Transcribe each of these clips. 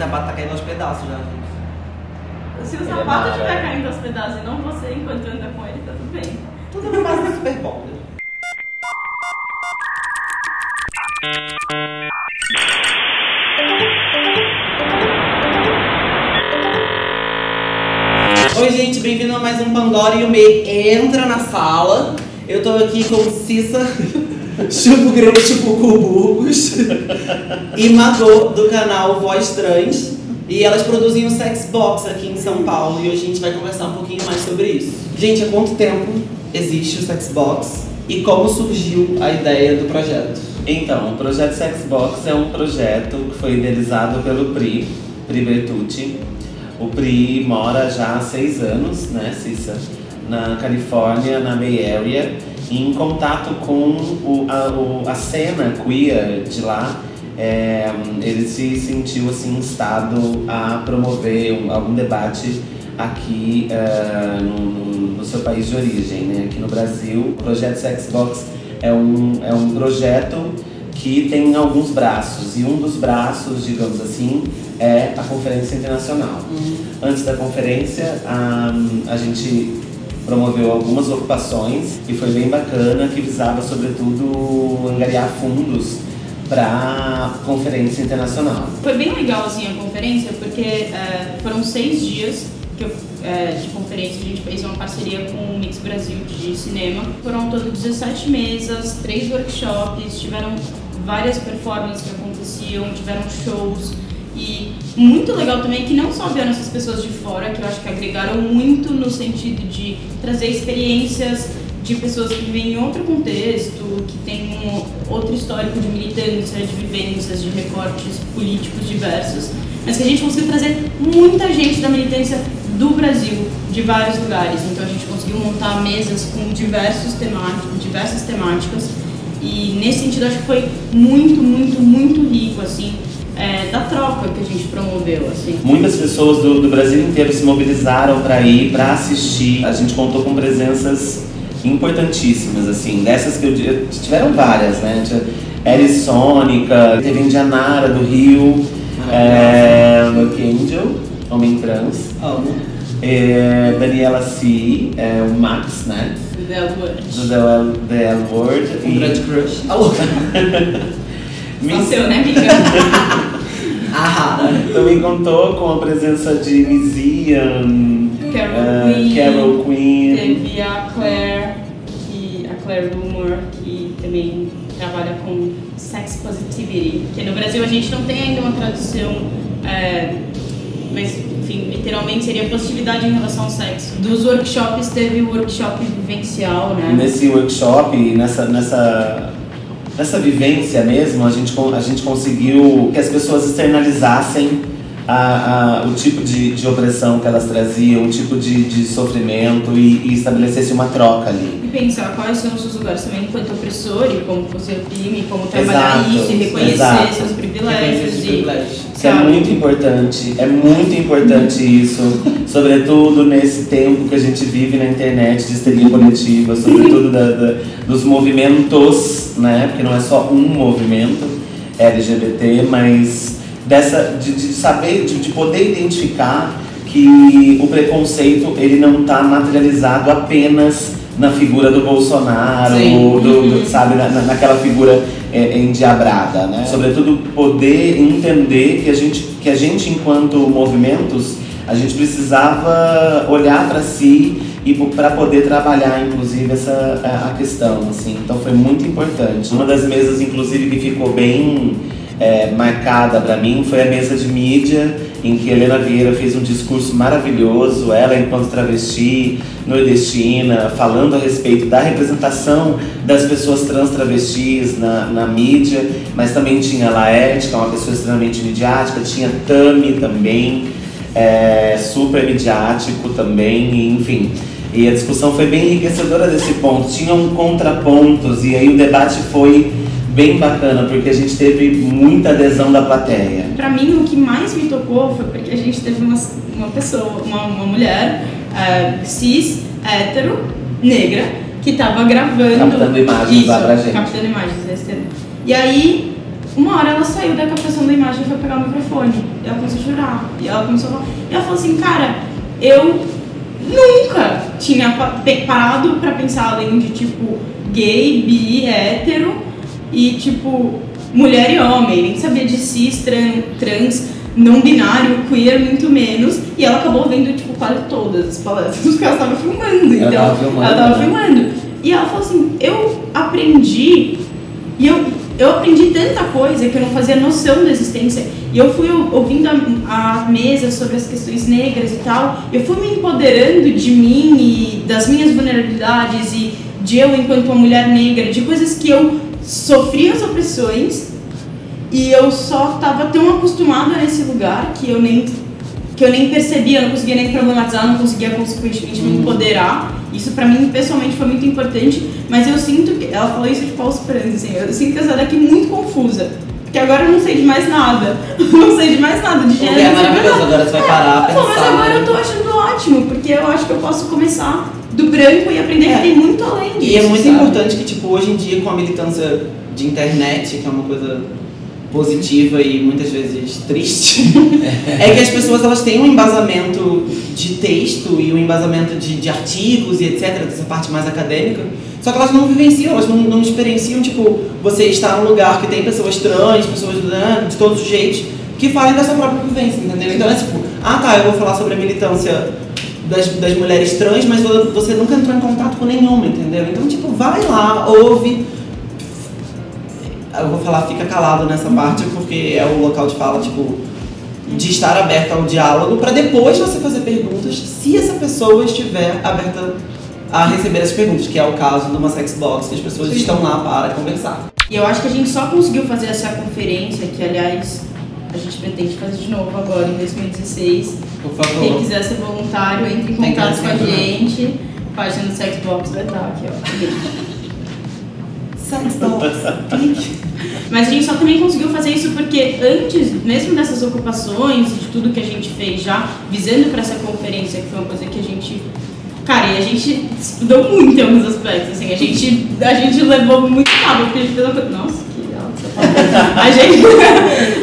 sapato tá caindo aos pedaços já, gente. Se o sapato estiver caindo aos pedaços e não você enquanto anda com ele, tá tudo bem. Tudo na base do Super Bowl. Oi, gente, bem-vindo a mais um Pandora e o Me entra na sala. Eu tô aqui com Cissa, Chupo Grego, Chupo Burgos e Magô, do canal Voz Trans. E elas produzem um sex box aqui em São Paulo e hoje a gente vai conversar um pouquinho mais sobre isso. Gente, há quanto tempo existe o sex box e como surgiu a ideia do projeto? Então, o projeto Sex Box é um projeto que foi idealizado pelo Pri Bertucci. O Pri mora já há 6 anos, né, Cissa? Na Califórnia, na Bay Area, em contato com a cena queer de lá. Ele se sentiu assim instado a promover algum debate aqui no seu país de origem, né? Aqui no Brasil. O projeto Sex Box é um projeto que tem alguns braços, e um dos braços, digamos assim, é a Conferência Internacional. Antes da conferência, a gente promoveu algumas ocupações e foi bem bacana, que visava sobretudo angariar fundos para a Conferência Internacional. Foi bem legal assim a conferência, porque foram 6 dias de conferência. A gente fez uma parceria com o Mix Brasil de cinema. Foram ao todo 17 mesas, 3 workshops, tiveram várias performances que aconteciam, tiveram shows. E muito legal também que não só vieram essas pessoas de fora, que eu acho que agregaram muito no sentido de trazer experiências de pessoas que vivem em outro contexto, que têm outro histórico de militância, de vivências, de recortes políticos diversos, mas que a gente conseguiu trazer muita gente da militância do Brasil, de vários lugares. Então a gente conseguiu montar mesas com diversas temáticas, e nesse sentido acho que foi muito rico, assim, da troca que a gente promoveu, assim. Muitas pessoas do Brasil inteiro se mobilizaram para ir, para assistir. A gente contou com presenças importantíssimas, assim, dessas que tiveram várias, né? Eris Sônica, teve Indianara do Rio, Luke Angel, homem trans, Daniela C, o Max, né? Do The L Word. Um grande crush. Alô? Seu, né, amiga? Também contou com a presença de Miss Ian, Carol Queen. Teve a Claire Rumor, que também trabalha com sex positivity, que no Brasil a gente não tem ainda uma tradução, mas enfim, literalmente seria positividade em relação ao sexo. Dos workshops teve o workshop vivencial, né? Nesse workshop, nessa vivência mesmo, a gente conseguiu que as pessoas externalizassem o tipo de opressão que elas traziam, o tipo de sofrimento, e estabelecesse uma troca ali. E pensar quais são os seus lugares também enquanto opressor, e como você oprime, como trabalhar isso, e reconhecer seus privilégios. Isso é muito importante isso, sobretudo nesse tempo que a gente vive na internet de histeria coletiva, sobretudo dos movimentos, né? Porque não é só um movimento LGBT, mas de saber, de poder identificar que o preconceito ele não está materializado apenas na figura do Bolsonaro, sabe, naquela figura endiabrada, né? Sobretudo poder entender que a gente enquanto movimentos, a gente precisava olhar para si e para poder trabalhar, inclusive, a questão, assim. Então foi muito importante. Uma das mesas, inclusive, que ficou bem marcada para mim foi a mesa de mídia, em que Helena Vieira fez um discurso maravilhoso, ela enquanto travesti, nordestina, falando a respeito da representação das pessoas trans travestis na mídia, mas também tinha a Laerte, que é uma pessoa extremamente midiática, tinha Tami também, super midiático também, enfim. E a discussão foi bem enriquecedora desse ponto, tinham contrapontos, e aí o debate foi bem bacana, porque a gente teve muita adesão da plateia. Pra mim, o que mais me tocou foi porque a gente teve uma pessoa, uma mulher cis, hétero, negra, que tava gravando... Captando imagens lá pra gente. Captando imagens, esse termo. E aí, uma hora ela saiu da captação da imagem e foi pegar o microfone. E ela começou a chorar. E ela começou a falar. E ela falou assim, cara, eu nunca tinha parado pra pensar além de, tipo, gay, bi, hétero e, tipo, mulher e homem. Nem sabia de cis, trans, não binário, queer, muito menos. E ela acabou vendo, tipo, quase todas as palestras, porque ela estava filmando. Então, ela tava filmando. E ela falou assim, eu aprendi, e eu aprendi tanta coisa que eu não fazia noção da existência. E eu fui ouvindo a mesa sobre as questões negras e tal, eu fui me empoderando de mim e das minhas vulnerabilidades e de eu enquanto uma mulher negra, de coisas que eu sofria as opressões e eu só estava tão acostumada nesse lugar que eu nem percebia, eu não conseguia nem problematizar, não conseguia consequentemente me empoderar. Isso pra mim, pessoalmente, foi muito importante, mas eu sinto que, ela falou isso tipo aos prantos, assim, eu sinto que eu saio daqui muito confusa, porque agora eu não sei de mais nada, não sei de mais nada, de gênero. É maravilhoso, agora você vai parar, pensar. Mas agora eu tô achando ótimo, porque eu acho que eu posso começar do branco e aprender que tem muito além disso. E é muito importante que, tipo, hoje em dia, com a militância de internet, que é uma coisa positiva e muitas vezes triste, é que as pessoas elas têm um embasamento de texto e um embasamento de artigos e etc, dessa parte mais acadêmica, só que elas não vivenciam, elas não experienciam, tipo, você estar num lugar que tem pessoas trans, pessoas de todos os jeitos, que falem da sua própria vivência, entendeu? Então é tipo, eu vou falar sobre a militância das mulheres trans, mas você nunca entrou em contato com nenhuma, entendeu? Então, tipo, vai lá, ouve. Eu vou falar, fica calado nessa parte, porque é o local de fala, tipo, de estar aberto ao diálogo, para depois você fazer perguntas, se essa pessoa estiver aberta a receber as perguntas, que é o caso de uma sex box, que as pessoas estão lá para conversar. E eu acho que a gente só conseguiu fazer essa conferência, que aliás a gente pretende fazer de novo agora em 2016. Por favor. Quem quiser ser voluntário, entre em contato com a gente. A página do Sex Box vai estar aqui, ó. Sex Box. Mas a gente só também conseguiu fazer isso porque antes, mesmo dessas ocupações e de tudo que a gente fez já, visando para essa conferência, que foi uma coisa que a gente... Cara, e a gente estudou muito em alguns aspectos, assim, a gente levou muito rápido, porque a gente fez uma coisa... Nossa, que alto.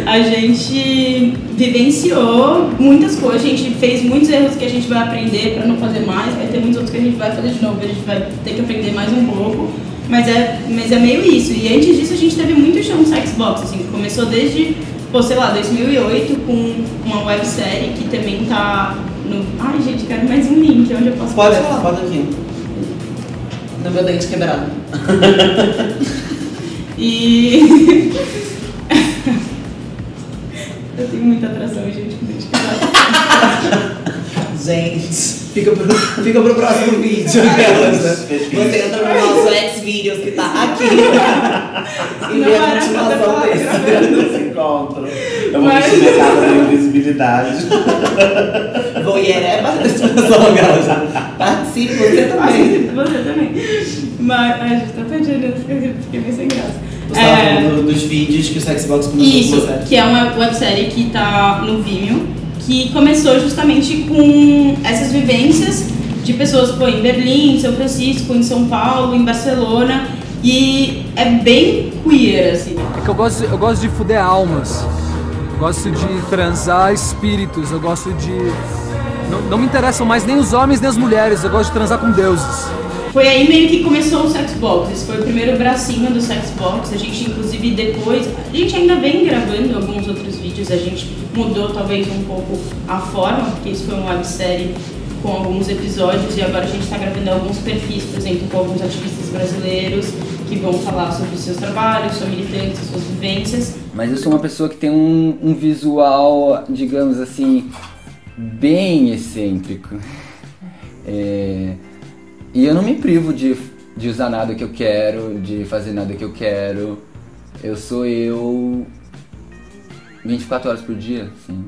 A gente vivenciou muitas coisas, a gente fez muitos erros que a gente vai aprender para não fazer mais, vai ter muitos outros que a gente vai fazer de novo, a gente vai ter que aprender mais um pouco. Mas é meio isso. E antes disso a gente teve muito chão no Sex Box, assim, começou desde, sei lá, 2008 com uma websérie que também tá no... Ai, gente, quero mais um link onde eu posso falar. Pode aqui. No meu dente quebrado. E... eu tenho muita atração, gente, com dente quebrado. Gente, fica pro próximo vídeo. Você entra no nosso Xvideos que tá aqui. E vê a continuação desse encontro. Eu vou mexer na casa da invisibilidade. Voyeur é participação, galera. Participe, você também. Você também. Mas a gente tá perdendo, fiquei meio sem graça. Você tava falando dos vídeos que o Sexbox começou a fazer. Que é uma websérie que tá no Vimeo, que começou justamente com essas vivências de pessoas em Berlim, em São Francisco, em São Paulo, em Barcelona, e é bem queer, assim. É que eu gosto de fuder almas, eu gosto de transar espíritos, eu gosto de... Não me interessam mais nem os homens nem as mulheres, eu gosto de transar com deuses. Foi aí meio que começou o Sex Box, esse foi o primeiro bracinho do Sex Box, a gente inclusive depois, a gente ainda vem gravando alguns outros vídeos, a gente mudou talvez um pouco a forma, porque isso foi uma websérie com alguns episódios e agora a gente está gravando alguns perfis, por exemplo, com alguns ativistas brasileiros que vão falar sobre os seus trabalhos, sua militância, suas vivências. Mas eu sou uma pessoa que tem um visual, digamos assim, bem excêntrico. E eu não me privo de usar nada que eu quero, de fazer nada que eu quero. Eu sou eu 24 horas por dia, assim,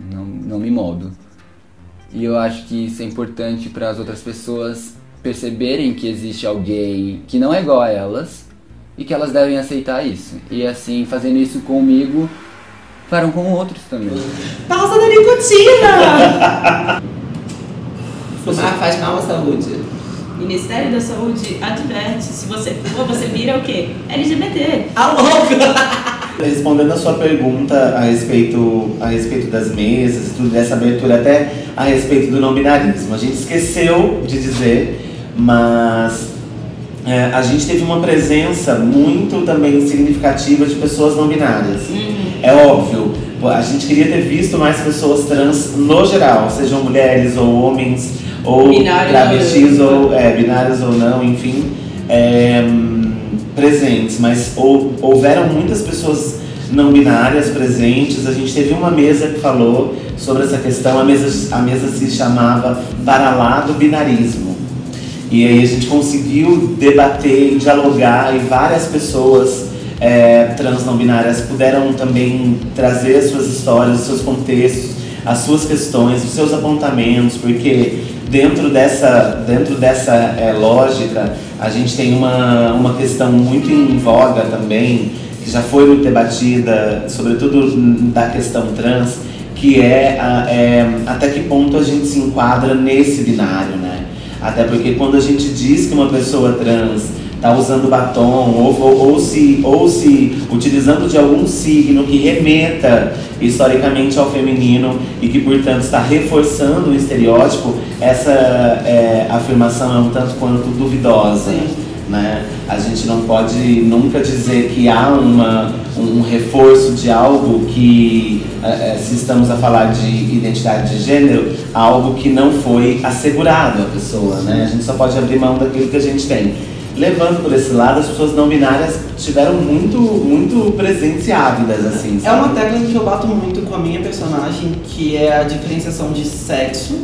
não me moldo. E eu acho que isso é importante para as outras pessoas perceberem que existe alguém que não é igual a elas e que elas devem aceitar isso. E assim, fazendo isso comigo, farão com outros também. Pausa da nicotina! Fumar faz mal à saúde. Ministério da Saúde adverte, se você for, você vira o quê? LGBT. A louca! Respondendo a sua pergunta a respeito das mesas e tudo, dessa abertura até a respeito do não binarismo. A gente esqueceu de dizer, mas a gente teve uma presença muito também significativa de pessoas não binárias. É óbvio, a gente queria ter visto mais pessoas trans no geral, sejam mulheres ou homens, ou travestis, ou binários ou não, enfim, presentes. Mas houveram muitas pessoas não binárias presentes. A gente teve uma mesa que falou sobre essa questão, a mesa se chamava Para Lá do Binarismo. E aí a gente conseguiu debater, dialogar, e várias pessoas trans não binárias puderam também trazer as suas histórias, os seus contextos, as suas questões, os seus apontamentos, porque dentro dessa lógica a gente tem uma questão muito em voga também, que já foi muito debatida, sobretudo da questão trans, que até que ponto a gente se enquadra nesse binário, né? Até porque quando a gente diz que uma pessoa trans está usando batom ou se utilizando de algum signo que remeta historicamente ao feminino e que, portanto, está reforçando o estereótipo, essa afirmação é um tanto quanto duvidosa. Né? A gente não pode nunca dizer que há um reforço de algo que, se estamos a falar de identidade de gênero, algo que não foi assegurado à pessoa, né? A gente só pode abrir mão daquilo que a gente tem. Levando por esse lado, as pessoas não binárias estiveram muito presentes e ávidas, assim, sabe? É uma tecla que eu bato muito com a minha personagem, que é a diferenciação de sexo,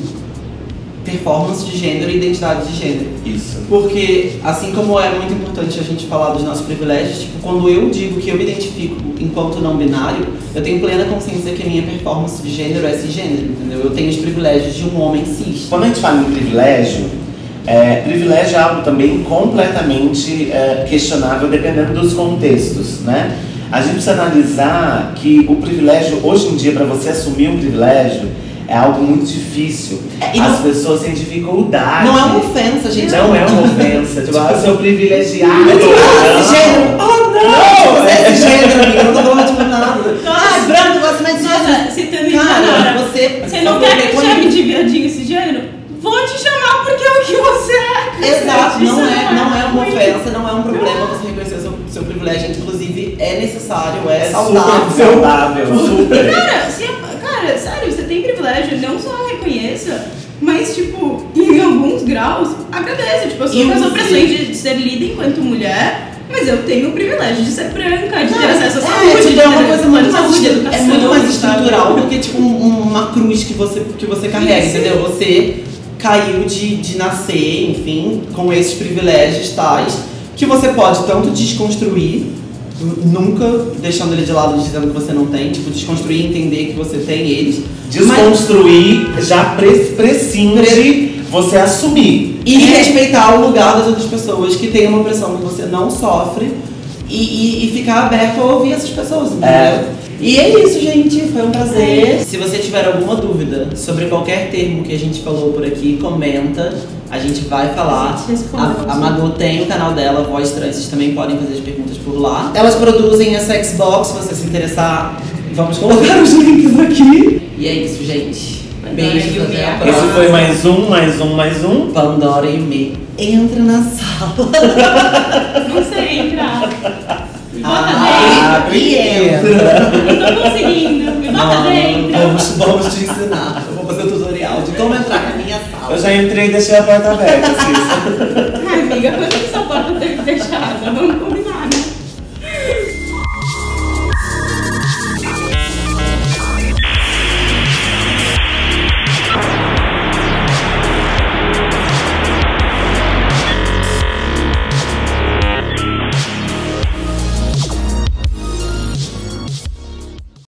performance de gênero e identidade de gênero. Isso. Porque, assim como é muito importante a gente falar dos nossos privilégios, tipo, quando eu digo que eu me identifico enquanto não binário, eu tenho plena consciência que a minha performance de gênero é cisgênero, entendeu? Eu tenho os privilégios de um homem cis. Quando a gente fala em privilégio é algo também completamente questionável dependendo dos contextos, né? A gente precisa analisar que o privilégio, hoje em dia, para você assumir um privilégio, é algo muito difícil. As pessoas têm dificuldade. Não é uma ofensa, gente. Não é uma ofensa. Tipo, você é o privilegiado. Cisgênero. Oh, não! Você é cisgênero, amiga. Eu não tô falando de nada. Branco, gosta mais de cisgênero. Citando Cara, você não quer que eu chame de viadinho cisgênero? Vou te chamar porque é o que você é. Exato, não é uma ofensa, não é um problema você reconhecer seu privilégio. Inclusive, é necessário, saudável. Super saudável, super. Cara, sério, você tem privilégio, não só reconheça, mas, tipo, em alguns graus, agradeça. Tipo, eu sofro as opressões de ser lida enquanto mulher, mas eu tenho o privilégio de ser branca, de ter acesso à saúde, de ter uma coisa muito saúde, educação. É muito mais estrutural do que, tipo, uma cruz que você carrega, entendeu? Você caiu de nascer, enfim, com esses privilégios tais, que você pode tanto desconstruir, nunca deixando ele de lado, dizendo que você não tem, tipo, desconstruir e entender que você tem eles. Desconstruir já prescinde você assumir. E respeitar o lugar das outras pessoas que têm uma opressão que você não sofre e ficar aberto a ouvir essas pessoas, entendeu? E é isso, gente. Foi um prazer. Se você tiver alguma dúvida sobre qualquer termo que a gente falou por aqui, comenta. A gente vai falar. A Madu tem o canal dela, Voz Trans. Vocês também podem fazer as perguntas por lá. Elas produzem essa Xbox, se você se interessar. Vamos colocar os links aqui. E é isso, gente. Beijos, até a próxima. Esse foi mais um. Pandora e Me. Entra na sala. Não sei entrar. Me bota entra. Não tô conseguindo. Me bota dentro. Vamos te ensinar. Eu vou fazer o tutorial de como entrar na minha sala. Eu já entrei e deixei a porta aberta, Cissa. Ai, amiga, quando que essa porta teve fechada? Vamos